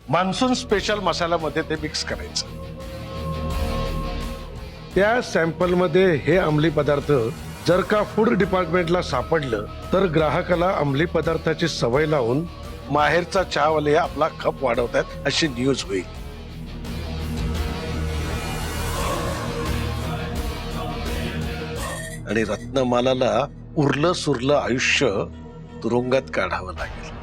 Monsoon special मसाल्यामध्ये ते mix करायचं। त्या सॅम्पल मध्ये हे अंमली पदार्थ जर का फूड डिपार्टमेंटला सापडलं तर ग्राहकाला अंमली पदार्थाची सवय लावून माहेरचा चहावाले आपला खप वाढवतात अशी न्यूज होईल। आणि रत्नमालाला उरलं सुरलं आयुष्य तुरुंगात काढावं लागेल।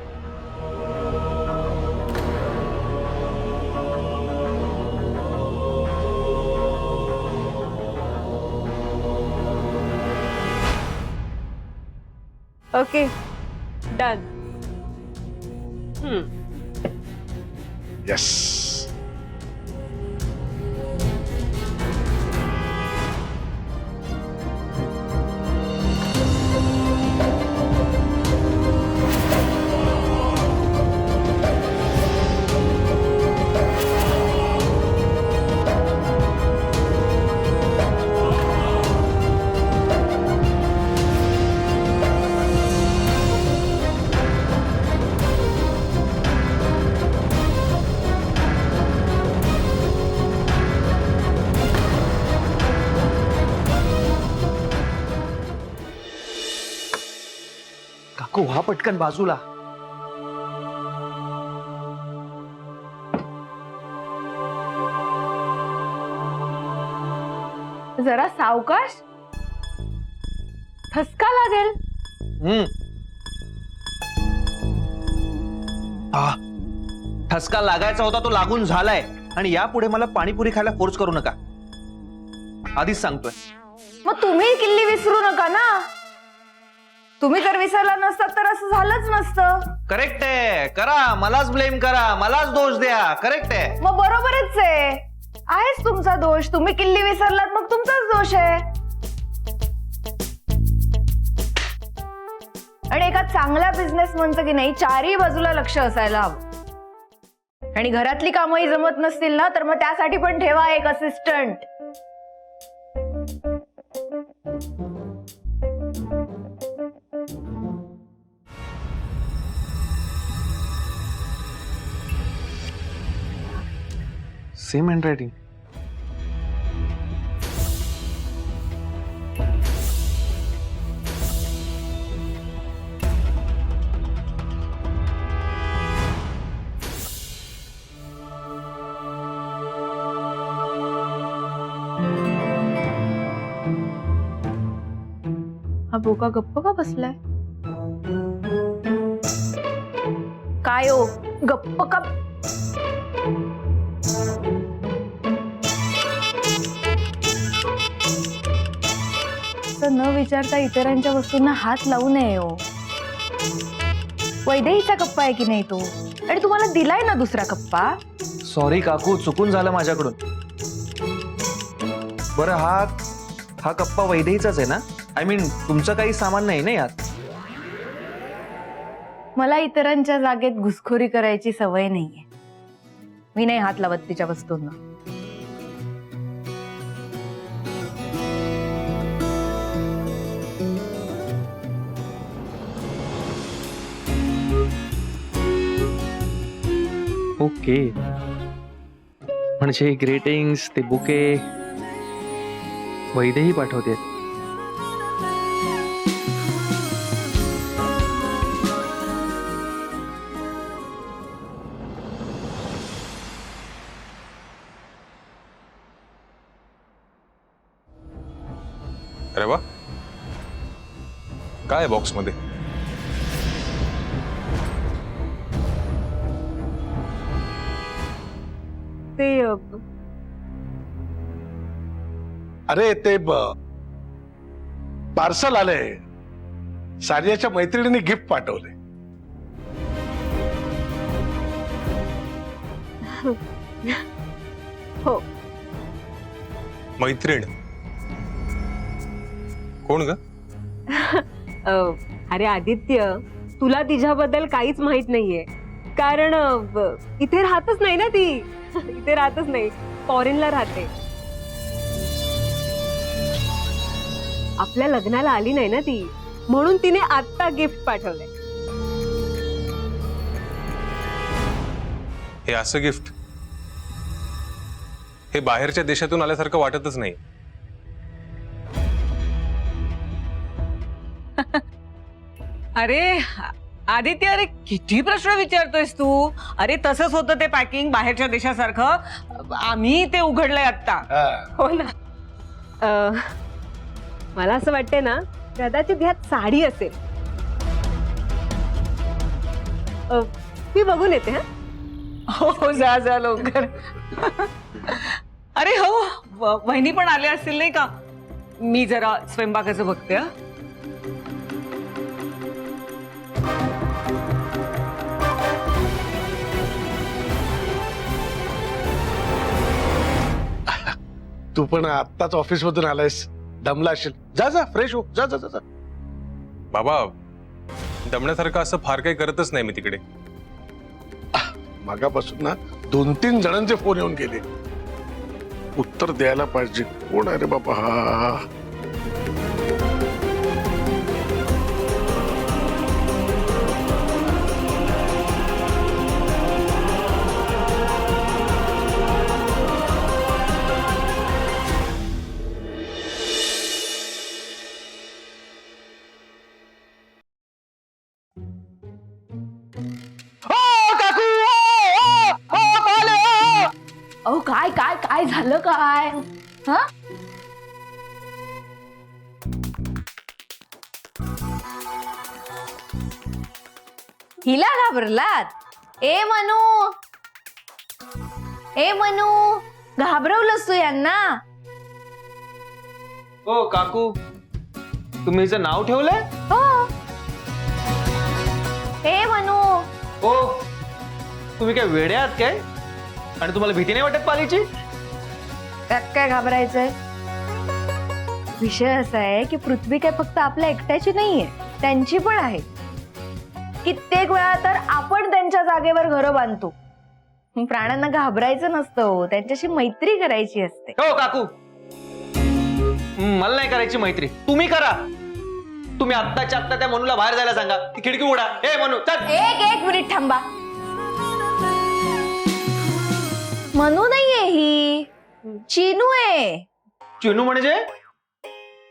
Okay done. यस। काकू व्हा पटकन बाजूला। जरा सावकाश, ठसका लागेल। ठसका लागायचा होता तो लागून झालाय आणि यापुढे मला पाणीपुरी खायला फोर्स करू नका, आधीच सांगतोय। मग तुम्ही किल्ली विसरू नका ना। तुम्ही जर विसरला नसतात तर असं झालंच नसतं। करेक्ट आहे, करा मलाच ब्लेम करा, मलाच दोष द्या। करेक्ट आहे, मग बरोबरच आहेच तुमचा दोष। तुम्ही किल्ली विसरलात मग तुमचाच दोष आहे। आणि एका चांगल्या बिझनेसमनचं की नाही चारही बाजूला लक्ष असायला हवं। आणि घरातली कामही जमत नसतील ना तर मग त्यासाठी पण ठेवा एक असिस्टंट। Same handwriting. हा बोका गप्प का बसलाय? काय हो गप्प का? न विचारता इतरांच्या वस्तूंना हात लावू नये हो। वैदेहीचा कप्पा आहे की नाही तो, आणि तुम्हाला दिलाय ना दुसरा कप्पा। सॉरी काकू, चुकून झालं माझ्याकडून। बरं हा कप्पा वैदेहीचाच आहे ना? आय मीन तुमचं काही सामान नाही ना यात? मला इतरांच्या जागेत घुसखोरी करायची सवय नाहीये। मी नाही हात लावत तिच्या वस्तूंना। ओके, म्हणजे ग्रीटिंग्स, ते बुके वैदेही पाठवते। अरे वा, काय बॉक्स मध्ये? ते अरे ते पार्सल आले, सारियाच्या मैत्रिणीने गिफ्ट पाठवले। हो। मैत्रीण कोण ग? अरे आदित्य, तुला तिच्याबद्दल काहीच माहित नाहीये, कारण इथे राहतच नाही ना ती। इथे राहतच नाही, फॉरेनला राहते। आपल्या लग्नाला आली नाही ना ती, म्हणून तिने आत्ता गिफ्ट पाठवलंय। हे असं गिफ्ट हे बाहेरच्या देशातून आल्यासारखं वाटतच नाही. अरे आदित्य, अरे किती प्रश्न विचारतोयस तू? अरे तसंच होतं ते पॅकिंग बाहेरच्या देशासारखं. आम्ही ते उघडलंय आता. हो ना. मला असं वाटतंय ना, कदाचित ह्यात साडी असेल. मी बघून येते. हा, हो जा जा लवकर. अरे हो, वहिनी पण आल्या असतील नाही का? मी जरा स्वयंपाकाचं बघते. हा. तू पण आत्ताच ऑफिस मधून आलायस, दमला असेल. जा जा, फ्रेश हो. जा जा जा जा. बाबा, दमण्यासारखं असं फार काही करतच नाही मी तिकडे. मागापासून ना 2-3 जणांचे फोन येऊन गेले. उत्तर द्यायला पाहिजे. कोण आहे रे बाबा हा? अहो काय काय काय झालं काय? हा हिला घाबरलात? ए मनू घाबरवलंस तू यांना? हो काकू, तुम्ही हिचं नाव ठेवलंय? हो. ए मनू, हो, तुम्ही काय वेडे आहात काय? आणि तुम्हाला भीती नाही वाटत पालीची? त्यात काय घाबरायचंय? विषय असा आहे की पृथ्वी काय फक्त आपल्या एकट्याची नाहीये, त्यांची पण आहे. कित्येक वेळा तर आपण त्यांच्या जागेवर घरं बांधतो. प्राण्यांना घाबरायचं नसतं, त्यांच्याशी मैत्री करायची असते. हो काकू, मला नाही करायची मैत्री, तुम्ही करा. तुम्ही आत्ताच्या आत्ता त्या मनूला बाहेर जायला सांगा. ती खिडकी उडा. ए मनू चल. एक मिनिट थांबा. मनू नाहीये ही, चिनू आहे. चिनू म्हणजे?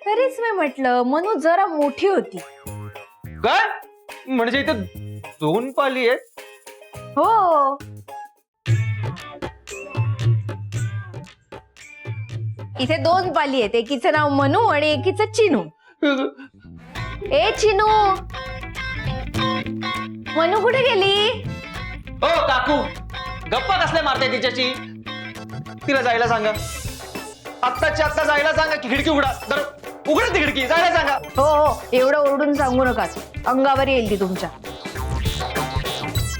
तरीच मी म्हटलं मनू जरा मोठी होती. काय म्हणजे इथे 2 पाली आहेत? हो, इथे 2 पाली आहेत. एकीचं नाव मनू आणि एकीचं चिनू. ए चिनू, मनू कुठे गेली? हो काकू, गप्पा कसले मारते तिच्याशी? तिला जायला सांगा. आत्ताच्या आत्ता जायला सांगा की खिडकी उघडा. उघडा ती खिडकी, जायला सांगा. हो हो, एवढं ओरडून सांगू नका, अंगावर येईल ती तुमच्या.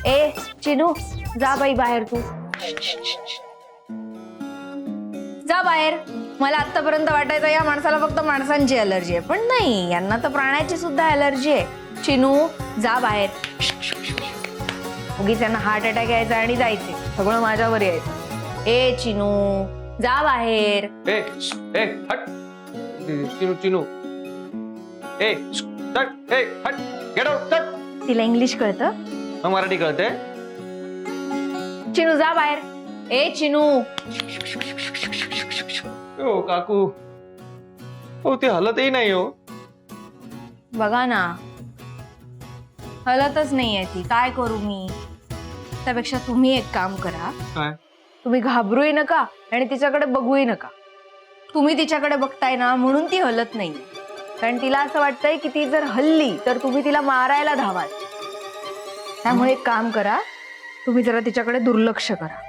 ए चिनू, जा बाई बाहेर. तू जा बाहेर. मला आतापर्यंत वाटायचं या माणसाला फक्त माणसांची अलर्जी आहे, पण नाही, यांना तर प्राण्याची सुद्धा अलर्जी आहे. चिनू जा बाहेर. उगीच यांना हार्ट अटॅक यायचा आणि जायचे, सगळं माझ्यावर यायचं. ए चिनू जा बाहेर. ए ए हट. चिनू चिनू. ए हट. ए हट. Get out. हट. तिला इंग्लिश कळतं? मग मराठी कळते? चिनू जा बाहेर. ए चिनू. हो काकू, हो ते हलतही नाही. हो बघा ना, हलतच नाहीये ती. काय करू मी? त्यापेक्षा तुम्ही एक काम करा. काय? तुम्ही घाबरूही नका आणि तिच्याकडे बघूही नका. तुम्ही तिच्याकडे बघताय ना, म्हणून ती हलत नाही. कारण तिला असं वाटतंय की ती जर हलली तर तुम्ही तिला मारायला धावाल. त्यामुळे एक काम करा, तुम्ही जरा तिच्याकडे दुर्लक्ष करा.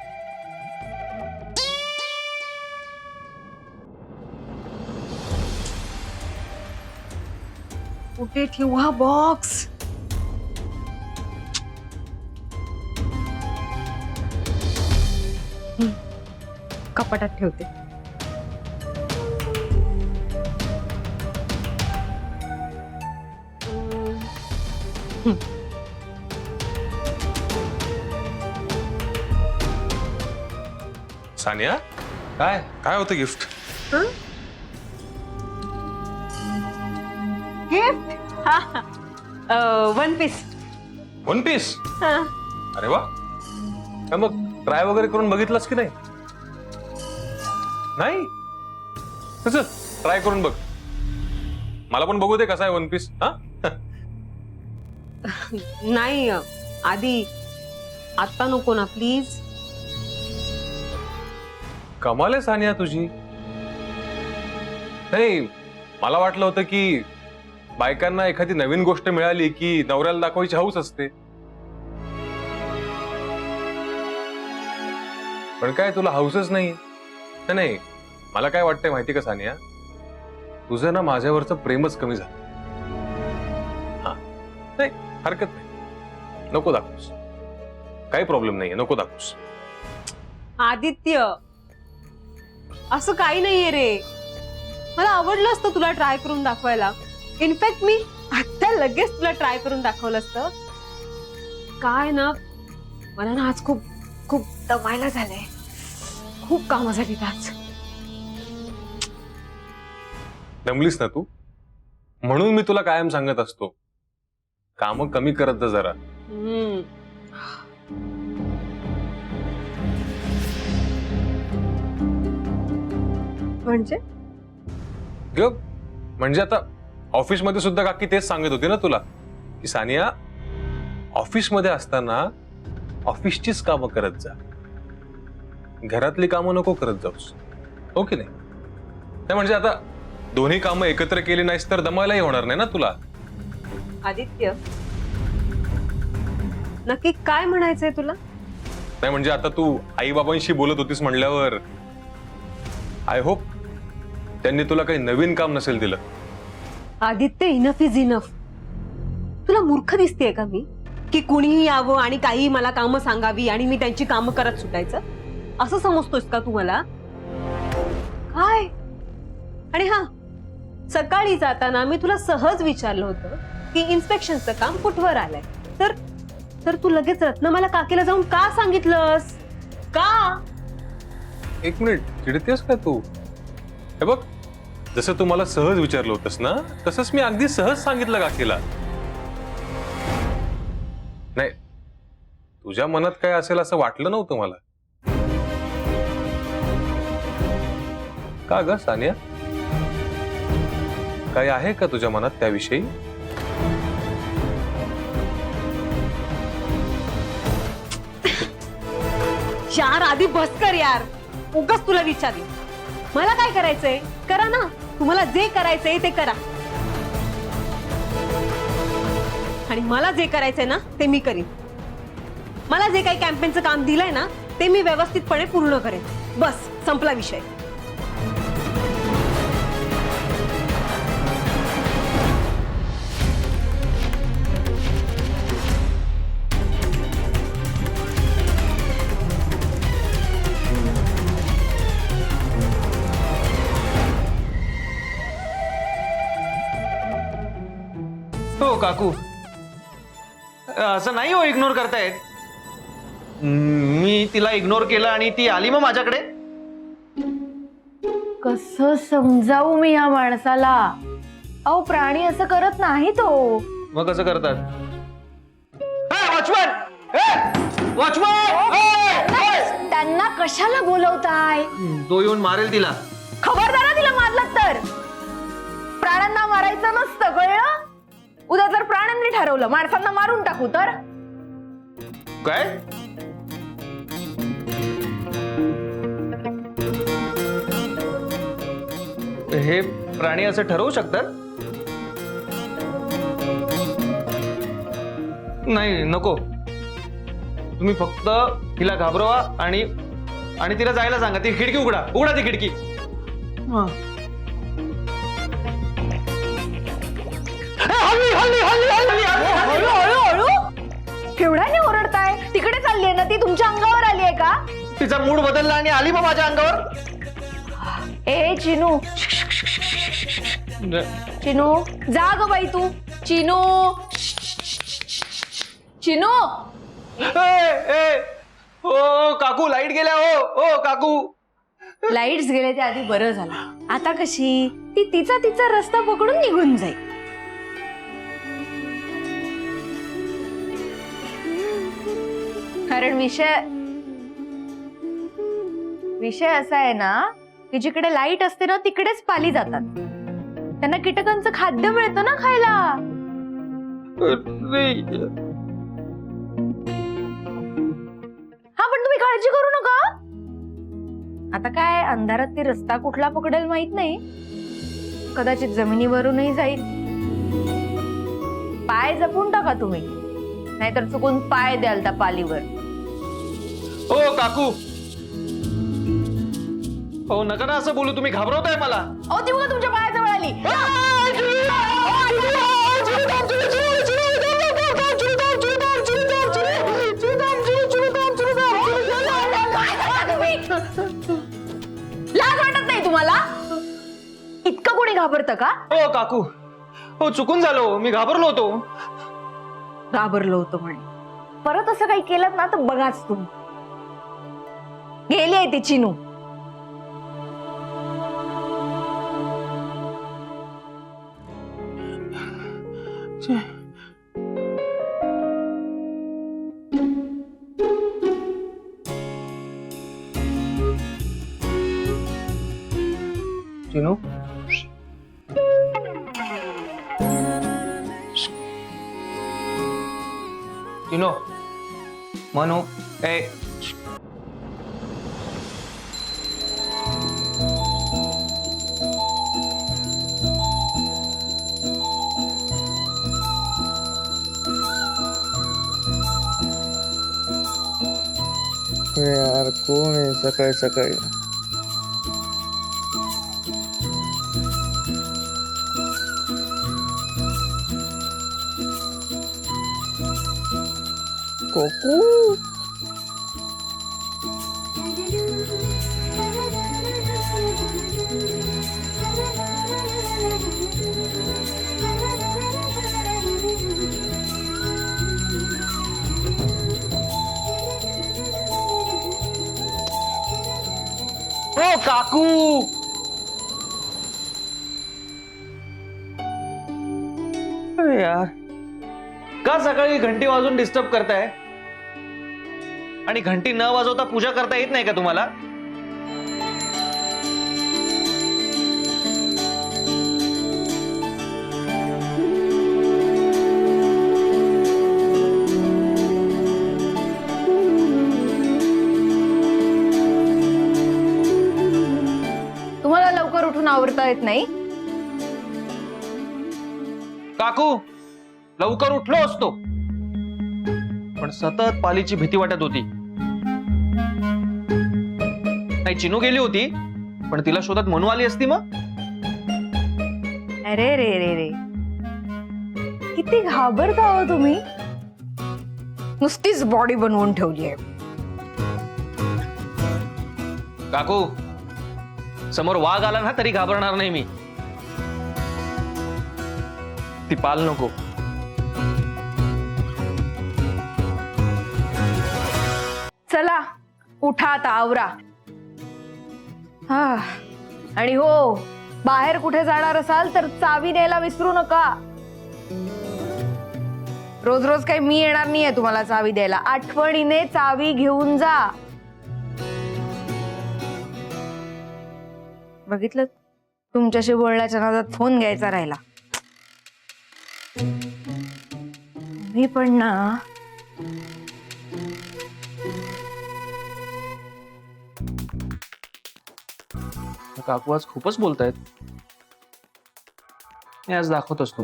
कुठे ठेवू हा बॉक्स? कपाटात ठेवते. सानिया, काय? काय होतं गिफ्ट? One piece. 1 पीस? अरे वा. मग ट्राय वगैरे करून बघितलंस की नाही? नाही तसं ट्राय करून बघ, मला पण बघू दे कसा आहे वन पीस. हा नाही आधी आता नको ना प्लीज. कमाल आहे सानिया तुझी. नाही मला वाटलं होतं की बायकांना एखादी नवीन गोष्ट मिळाली की नवऱ्याला दाखवायची हौस असते, पण काय तुला हौसच नाही. नाही मला काय वाटतंय माहिती का सानिया, तुझं ना माझ्यावरचं प्रेमच कमी झालं. हा नाही हरकत नाही, नको दाखवूस, काही प्रॉब्लेम नाहीये, नको दाखवूस. आदित्य असं काही नाहीये रे, मला आवडलं असतं तुला ट्राय करून दाखवायला. इनफॅक्ट मी आता लगेच तुला ट्राय करून दाखवलं असतं. काय ना मला ना आज खूप खूप दमायला झालंय, खूप कामं झाली आज. दमलीस ना तू, म्हणून मी तुला कायम सांगत असतो काम कमी करत जा जरा. म्हणजे ग म्हणजे आता ऑफिसमध्ये सुद्धा काकी तेच सांगत होती ना तुला की सानिया ऑफिसमध्ये असताना ऑफिसचीच कामं करत जा, घरातली कामं नको करत जाऊस, हो की नाही? नाही म्हणजे आता दोन्ही कामं एकत्र केली नाहीस तर दमायलाही होणार नाही ना तुला. आदित्य नक्की काय म्हणायचंय तुला? नाही म्हणजे आता तू आई बाबांशी बोलत होतीस म्हणल्यावर आय होप त्यांनी तुला काही नवीन काम नसेल दिलं. Aditya enough is enough. तुला मूर्ख दिसतेय का मी की कुणीही यावं आणि काही मला कामं सांगावी आणि मी त्यांची कामं करत सुटायचं असं समजतोस का तू मला? काय? आणि हा सकाळी जाताना मी तुला सहज विचारलं होतं की इन्स्पेक्शनचं काम कुठवर आलंय, तर तू लगेच रत्नमाला काकीला जाऊन का सांगितलंस? का? एक मिनिट, चिडतेस का तू? हे बघ, जसं तू मला सहज विचारलं होतंस ना तसंच मी अगदी सहज सांगितलं काकीला. नाही तुझ्या मनात काय असेल असं वाटलं नव्हतं मला. का ग सानिया, काय आहे का तुझ्या मनात त्याविषयी? यार आधी बस कर यार, उगाच तुला विचारलं. मला काय करायचंय करा ना, तुम्हाला जे करायचंय ते करा आणि मला जे करायचंय ना ते मी करीन. मला जे काही कॅम्पेनचं काम दिलंय ना ते मी व्यवस्थितपणे पूर्ण करेन. बस संपला विषय. हो काकू, असं नाही हो इग्नोर करतायत. मी तिला इग्नोर केलं आणि ती आली मग माझ्याकडे. कसं समजावू मी या माणसाला? अहो प्राणी असं करत नाही तो. मग कसं करतात? वॉचमन, वॉचमन, त्यांना कशाला बोलवताय? तो येऊन मारेल तिला. खबरदार तिला मारलात तर. प्राण्यांना मारायचं नसतं, कळलं? उद्या जर प्राण्यांनी ठरवलं माणसांना मारून टाकू तर? काय? हे प्राणी असं ठरवू शकतात? नाही नको, तुम्ही फक्त तिला घाबरवा आणि तिला जायला सांगा. ती खिडकी उघडा, उघडा ती खिडकी. हळू केवढ्याने ओरडताय? तिकडे चालली आहे ना ती, तुमच्या अंगावर आली आहे का? तिचा मूड बदलला आणि आली मग माझ्या अंगावर. ए चिनू, चिनू जा ग बाई तू. चिनू, चिनू. ओ काकू लाईट गेल्या. ओ काकू. लाईट्स गेले ते आधी बरं झालं. आता कशी ती तिचा रस्ता पकडून निघून जाईल. कारण विषय असा आहे ना की जिकडे लाईट असते ना तिकडेच पाली जातात. त्यांना कीटकांचं खाद्य मिळतं ना खायला. हा पण तुम्ही काळजी करू नका. आता काय अंधारात ते रस्ता कुठला पकडेल माहित नाही. कदाचित जमिनीवरूनही जाईल. पाय जपून टाका तुम्ही, नाहीतर चुकून पाय द्याल त्या पालीवर. हो काकू, हो नका ना असं बोलू, तुम्ही घाबरवताय मला. अहो ती बघा तुमच्या पायाजवळ आली. लाज वाटत नाही तुम्हाला? इतकं कोणी घाबरतं का? हो काकू, हो चुकून झालो, मी घाबरलो होतो. घाबरलो होतो म्हणे. परत असं काही केलं ना तर बघाच तुम्ही. गेली आहे ती चिनू. चिनू, चिनो, मनू, ए यार कोण आहे सकाळी सकाळी? कोकू हो काकू. अरे यार, का सकाळी घंटी वाजून डिस्टर्ब करताय? आणि घंटी न वाजवता पूजा करता येत नाही का तुम्हाला? तुम्हाला लवकर उठून आवरता येत नाही? काकू, लवकर उठलो असतो, पण सतत पालीची भीती वाटत होती. नाही, चिनू गेली होती, पण तिला शोधत मनू आली असती मग. अरे रे रे रे, किती घाबरता हो तुम्ही. नुसतीच बॉडी बनवून ठेवली आहे. काकू, समोर वाघ आला ना तरी घाबरणार नाही मी. ती पाल नको. चला उठा आता, आवरा. हा, आणि हो, बाहेर कुठे जाणार असाल तर चावी द्यायला विसरू नका. रोज रोज काही मी येणार नाहीये तुम्हाला चावी द्यायला. आठवणीने चावी घेऊन जा. बघितलं, तुमच्याशी बोलण्याच्या नादात फोन घ्यायचा राहिला. मी पण ना काकू आज खूपच बोलतायत. मी आज दाखवतोस तू.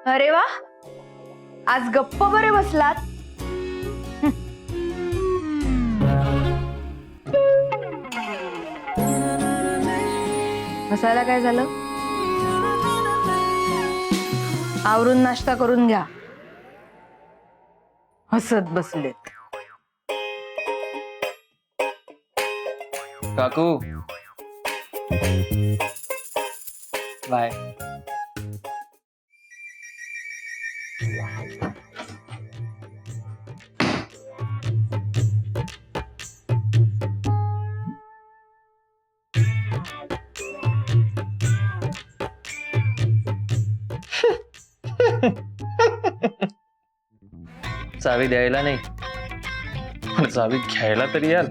अरे वा, आज गप्प बरे बसलात. हसायला काय झालं? आवरून नाश्ता करून घ्या. हसत बसलेत. काकू बाय. चावी द्यायला नाही पण चावी घ्यायला तरी याल.